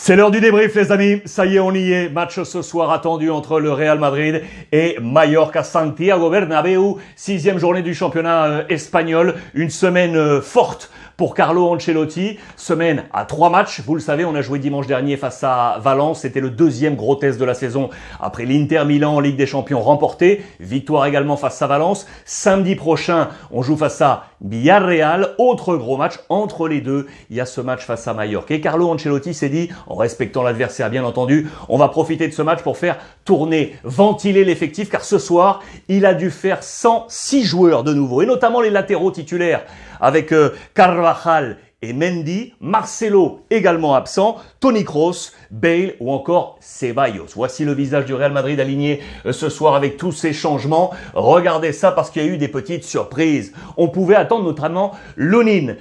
C'est l'heure du débrief les amis, ça y est on y est, match ce soir attendu entre le Real Madrid et Mallorca Santiago Bernabéu, 6e journée du championnat espagnol, une semaine forte pour Carlo Ancelotti, semaine à 3 matchs, vous le savez on a joué dimanche dernier face à Valence, c'était le deuxième gros test de la saison après l'Inter Milan en Ligue des Champions remporté, victoire également face à Valence, samedi prochain on joue face à Villarreal, autre gros match entre les deux, il y a ce match face à Mallorca et Carlo Ancelotti s'est dit, en respectant l'adversaire bien entendu, on va profiter de ce match pour faire tourner, ventiler l'effectif car ce soir, il a dû faire 106 joueurs de nouveau et notamment les latéraux titulaires avec Carvajal et Mendy, Marcelo également absent, Toni Kroos, Bale ou encore Ceballos. Voici le visage du Real Madrid aligné ce soir avec tous ces changements. Regardez ça parce qu'il y a eu des petites surprises. On pouvait attendre notamment Lunin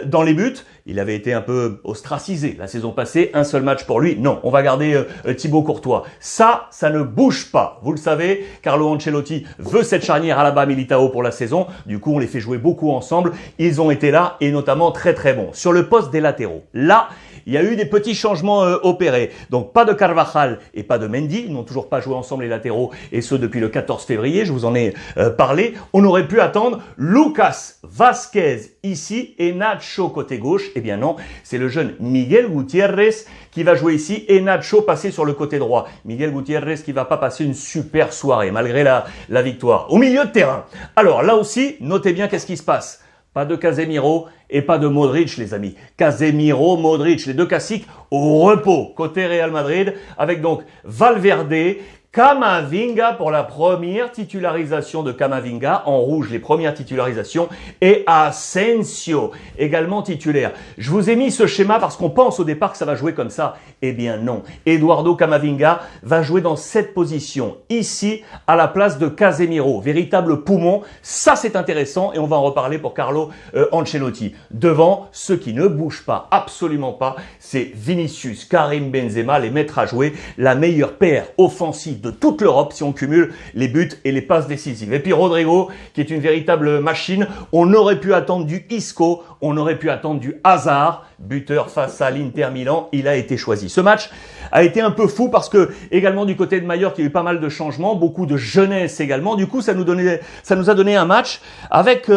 dans les buts. Il avait été un peu ostracisé la saison passée, un seul match pour lui. Non, on va garder Thibaut Courtois. Ça ne bouge pas. Vous le savez, Carlo Ancelotti veut cette charnière Alaba Militao pour la saison. Du coup, on les fait jouer beaucoup ensemble. Ils ont été là et notamment très très bons. Sur le poste des latéraux, là, il y a eu des petits changements opérés. Donc pas de Carvajal et pas de Mendy. Ils n'ont toujours pas joué ensemble les latéraux et ce depuis le 14 février. Je vous en ai parlé. On aurait pu attendre Lucas Vázquez ici et Nacho côté gauche. Eh bien non, c'est le jeune Miguel Gutiérrez qui va jouer ici et Nacho passer sur le côté droit. Miguel Gutiérrez qui va pas passer une super soirée malgré la victoire. Au milieu de terrain. Alors là aussi, notez bien qu'est-ce qui se passe. Pas de Casemiro et pas de Modric, les amis. Casemiro, Modric, les deux classiques au repos côté Real Madrid, avec donc Valverde, Camavinga pour la première titularisation de Camavinga, en rouge les premières titularisations, et Asensio également titulaire. Je vous ai mis ce schéma parce qu'on pense au départ que ça va jouer comme ça. Eh bien non, Eduardo Camavinga va jouer dans cette position, ici, à la place de Casemiro, véritable poumon. Ça c'est intéressant et on va en reparler pour Carlo Ancelotti. Devant, ceux qui ne bougent pas, absolument pas, c'est Vinicius, Karim Benzema, les mettre à jouer, la meilleure paire offensive de toute l'Europe si on cumule les buts et les passes décisives. Et puis Rodrigo, qui est une véritable machine, on aurait pu attendre du Isco, on aurait pu attendre du Hazard, buteur face à l'Inter Milan, il a été choisi. Ce match a été un peu fou parce que également du côté de Mallorca, il y a eu pas mal de changements, beaucoup de jeunesse également. Du coup, ça nous a donné un match avec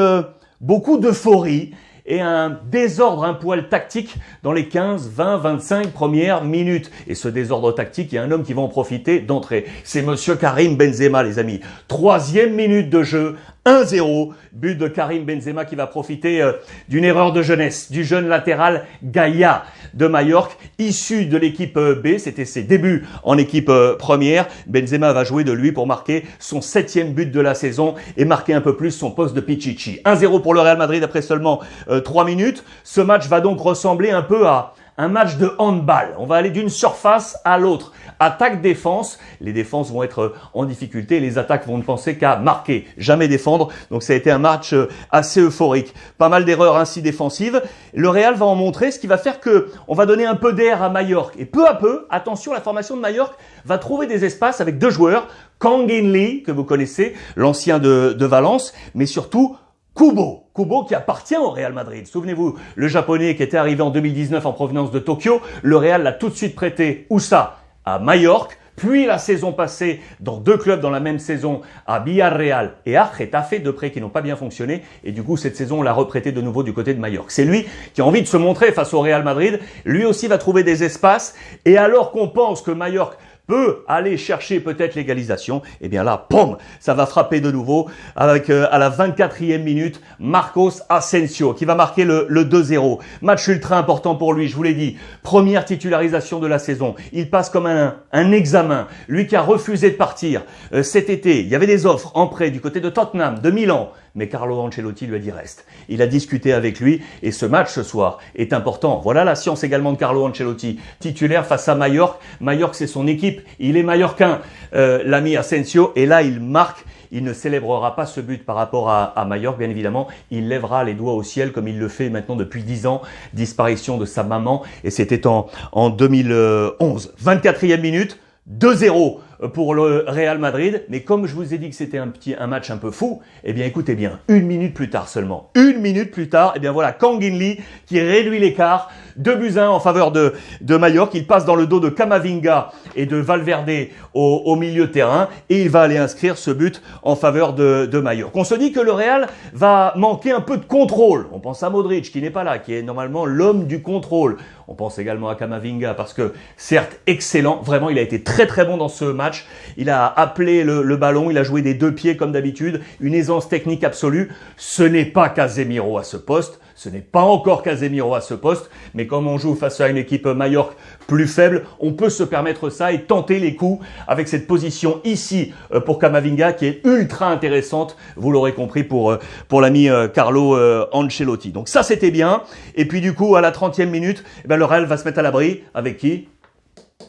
beaucoup d'euphorie et un désordre un poil tactique dans les 15, 20, 25 premières minutes. Et ce désordre tactique, il y a un homme qui va en profiter d'entrer. C'est monsieur Karim Benzema, les amis. 3e minute de jeu, 1-0, but de Karim Benzema qui va profiter d'une erreur de jeunesse du jeune latéral Gaïa de Mallorca, issu de l'équipe B, c'était ses débuts en équipe première. Benzema va jouer de lui pour marquer son 7e but de la saison et marquer un peu plus son poste de Pichichi. 1-0 pour le Real Madrid après seulement 3 minutes. Ce match va donc ressembler un peu à un match de handball. On va aller d'une surface à l'autre. Attaque-défense. Les défenses vont être en difficulté. Les attaques vont ne penser qu'à marquer, jamais défendre. Donc ça a été un match assez euphorique. Pas mal d'erreurs ainsi défensives. Le Real va en montrer, ce qui va faire que on va donner un peu d'air à Mallorca. Et peu à peu, attention, la formation de Mallorca va trouver des espaces avec deux joueurs. Kang In Lee, que vous connaissez, l'ancien de Valence, mais surtout Kubo qui appartient au Real Madrid. Souvenez-vous, le japonais qui était arrivé en 2019 en provenance de Tokyo, le Real l'a tout de suite prêté, où ça? À Mallorca, puis la saison passée, dans 2 clubs dans la même saison, à Villarreal et à Getafe, 2 prêts qui n'ont pas bien fonctionné, et du coup cette saison on l'a reprêté de nouveau du côté de Mallorca. C'est lui qui a envie de se montrer face au Real Madrid, lui aussi va trouver des espaces, et alors qu'on pense que Mallorca peut aller chercher peut-être l'égalisation, et bien là, pom, ça va frapper de nouveau avec à la 24e minute, Marcos Asensio qui va marquer le 2-0. Match ultra important pour lui, je vous l'ai dit. Première titularisation de la saison. Il passe comme un examen. Lui qui a refusé de partir cet été, il y avait des offres en prêt du côté de Tottenham, de Milan. Mais Carlo Ancelotti lui a dit reste. Il a discuté avec lui et ce match ce soir est important. Voilà la science également de Carlo Ancelotti. Titulaire face à Mallorca. Mallorca c'est son équipe. Il est mallorquin, l'ami Asensio. Et là il marque. Il ne célébrera pas ce but par rapport à Mallorca, bien évidemment. Il lèvera les doigts au ciel comme il le fait maintenant depuis 10 ans. Disparition de sa maman et c'était en 2011. 24e minute. 2-0 pour le Real Madrid, mais comme je vous ai dit que c'était un match un peu fou, eh bien écoutez bien, 1 minute plus tard seulement, 1 minute plus tard, eh bien voilà, Kang In Lee qui réduit l'écart 2-1 en faveur de Mallorca. Il passe dans le dos de Camavinga et de Valverde au milieu de terrain et il va aller inscrire ce but en faveur de Mallorca. On se dit que le Real va manquer un peu de contrôle. On pense à Modric qui n'est pas là, qui est normalement l'homme du contrôle. On pense également à Camavinga parce que, certes, excellent. Vraiment, il a été très très bon dans ce match. Il a appelé le ballon, il a joué des deux pieds comme d'habitude. Une aisance technique absolue. Ce n'est pas Casemiro à ce poste. Ce n'est pas encore Casemiro à ce poste. Mais comme on joue face à une équipe Mallorca plus faible, on peut se permettre ça et tenter les coups avec cette position ici pour Camavinga qui est ultra intéressante. Vous l'aurez compris pour l'ami Carlo Ancelotti. Donc ça, c'était bien. Et puis du coup, à la 30e minute, eh ben, le Real va se mettre à l'abri. Avec qui ?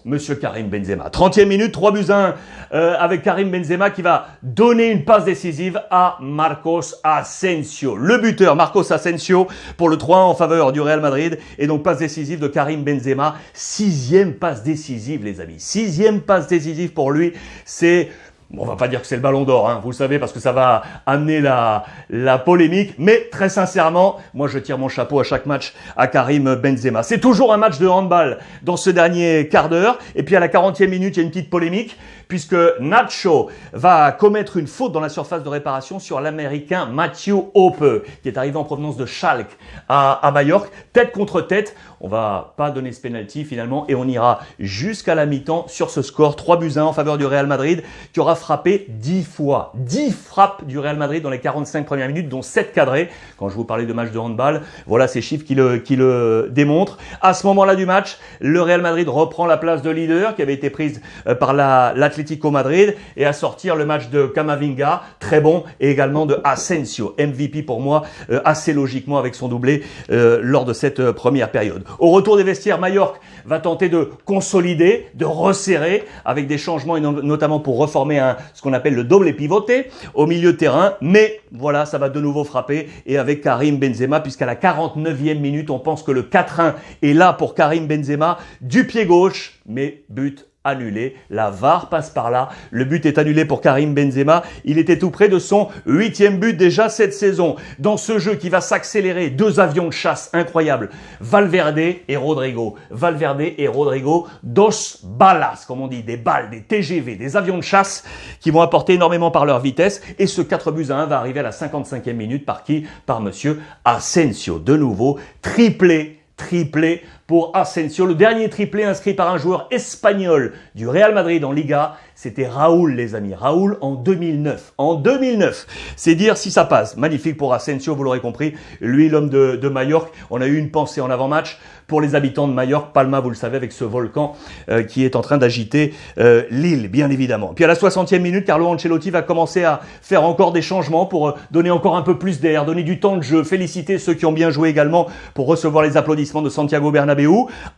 Monsieur Karim Benzema. 30e minute, 3-1 avec Karim Benzema qui va donner une passe décisive à Marcos Asensio. Le buteur, Marcos Asensio, pour le 3-1 en faveur du Real Madrid. Et donc passe décisive de Karim Benzema. 6e passe décisive, les amis. 6e passe décisive pour lui. C'est... Bon, on va pas dire que c'est le ballon d'or, hein, vous le savez, parce que ça va amener la polémique. Mais très sincèrement, moi je tire mon chapeau à chaque match à Karim Benzema. C'est toujours un match de handball dans ce dernier quart d'heure. Et puis à la 40e minute, il y a une petite polémique, puisque Nacho va commettre une faute dans la surface de réparation sur l'Américain Matthew Hoppe, qui est arrivé en provenance de Schalke à Majorque, tête contre tête. On va pas donner ce penalty finalement et on ira jusqu'à la mi-temps sur ce score 3-1 en faveur du Real Madrid qui aura frappé 10 fois. 10 frappes du Real Madrid dans les 45 premières minutes, dont 7 cadrés. Quand je vous parlais de match de handball, voilà ces chiffres qui le démontrent. À ce moment-là du match, le Real Madrid reprend la place de leader qui avait été prise par l'Atlético Madrid et à sortir le match de Camavinga, très bon, et également de Asensio, MVP pour moi, assez logiquement avec son doublé lors de cette première période. Au retour des vestiaires, Mallorca va tenter de consolider, de resserrer avec des changements et notamment pour reformer ce qu'on appelle le double pivoté au milieu de terrain. Mais voilà, ça va de nouveau frapper et avec Karim Benzema puisqu'à la 49e minute, on pense que le 4-1 est là pour Karim Benzema du pied gauche, mais but annulé. La VAR passe par là. Le but est annulé pour Karim Benzema. Il était tout près de son 8e but déjà cette saison. Dans ce jeu qui va s'accélérer, 2 avions de chasse incroyables. Valverde et Rodrigo. Valverde et Rodrigo, dos balas, comme on dit, des balles, des TGV, des avions de chasse qui vont apporter énormément par leur vitesse. Et ce 4-1 va arriver à la 55e minute par qui? Par monsieur Asensio. De nouveau, triplé pour Asensio. Le dernier triplé inscrit par un joueur espagnol du Real Madrid en Liga, c'était Raoul, les amis. Raoul en 2009. En 2009. C'est dire si ça passe. Magnifique pour Asensio, vous l'aurez compris. Lui, l'homme de Majorque. On a eu une pensée en avant-match pour les habitants de Majorque. Palma, vous le savez, avec ce volcan qui est en train d'agiter l'île, bien évidemment. Puis à la 60e minute, Carlo Ancelotti va commencer à faire encore des changements pour donner encore un peu plus d'air, donner du temps de jeu, féliciter ceux qui ont bien joué également pour recevoir les applaudissements de Santiago Bernabéu.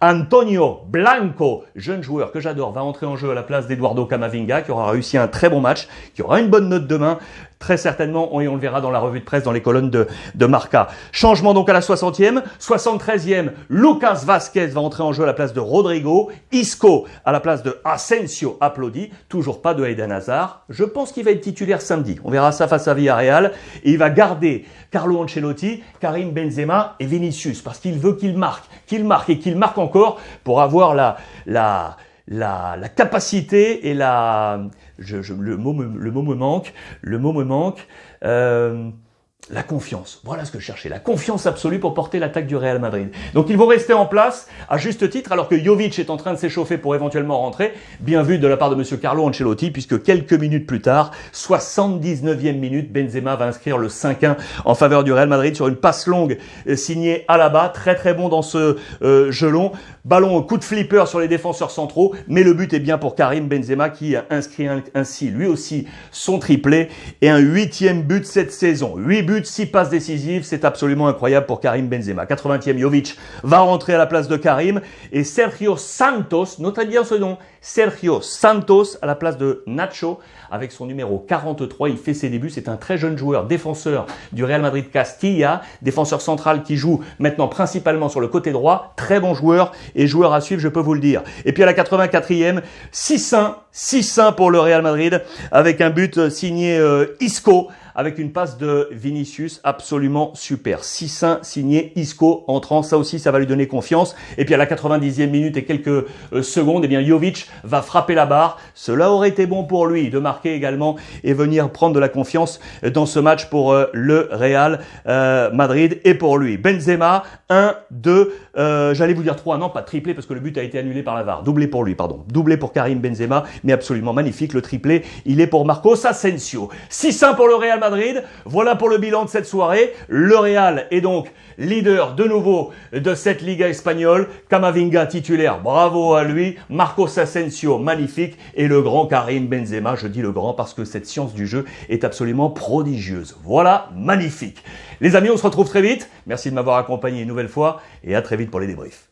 Antonio Blanco, jeune joueur que j'adore, va entrer en jeu à la place d'Eduardo Camavinga, qui aura réussi un très bon match, qui aura une bonne note demain, très certainement, et on le verra dans la revue de presse, dans les colonnes de Marca. Changement donc à la 60e. 73e, Lucas Vázquez va entrer en jeu à la place de Rodrigo. Isco à la place de Asensio, applaudi. Toujours pas de Eden Hazard. Je pense qu'il va être titulaire samedi. On verra ça face à Villarreal. Et il va garder Carlo Ancelotti, Karim Benzema et Vinicius, parce qu'il veut qu'il marque et qu'il marque encore pour avoir la capacité et le mot me manque, la confiance. Voilà ce que je cherchais. La confiance absolue pour porter l'attaque du Real Madrid. Donc ils vont rester en place à juste titre alors que Jovic est en train de s'échauffer pour éventuellement rentrer. Bien vu de la part de monsieur Carlo Ancelotti puisque quelques minutes plus tard, 79e minute, Benzema va inscrire le 5-1 en faveur du Real Madrid sur une passe longue signée Alaba. Très très bon dans ce jeu long. Ballon au coup de flipper sur les défenseurs centraux. Mais le but est bien pour Karim Benzema qui a inscrit ainsi lui aussi son triplé et un 8e but cette saison. 8 buts, 6 passes décisives, c'est absolument incroyable pour Karim Benzema. 80e, Jovic va rentrer à la place de Karim et Sergio Santos, notez bien ce nom, Sergio Santos à la place de Nacho avec son numéro 43. Il fait ses débuts, c'est un très jeune joueur, défenseur du Real Madrid Castilla, défenseur central qui joue maintenant principalement sur le côté droit. Très bon joueur et joueur à suivre, je peux vous le dire. Et puis à la 84e, 6-1 pour le Real Madrid avec un but signé Isco avec une passe de Vinicius absolument super. 6-1 signé Isco entrant, ça aussi ça va lui donner confiance. Et puis à la 90e minute et quelques secondes, eh bien Jovic va frapper la barre. Cela aurait été bon pour lui de marquer également et venir prendre de la confiance dans ce match pour le Real Madrid et pour lui. Benzema, 1, 2, j'allais vous dire 3, non pas triplé parce que le but a été annulé par la VAR. Doublé pour lui, pardon. Doublé pour Karim Benzema, mais absolument magnifique. Le triplé, il est pour Marcos Asensio. 6-1 pour le Real Madrid. Voilà pour le bilan de cette soirée. Le Real est donc leader de nouveau de cette Liga espagnole. Camavinga titulaire, bravo à lui. Marcos Asensio, magnifique. Et le grand Karim Benzema, je dis le grand parce que cette science du jeu est absolument prodigieuse. Voilà, magnifique. Les amis, on se retrouve très vite. Merci de m'avoir accompagné une nouvelle fois et à très vite pour les débriefs.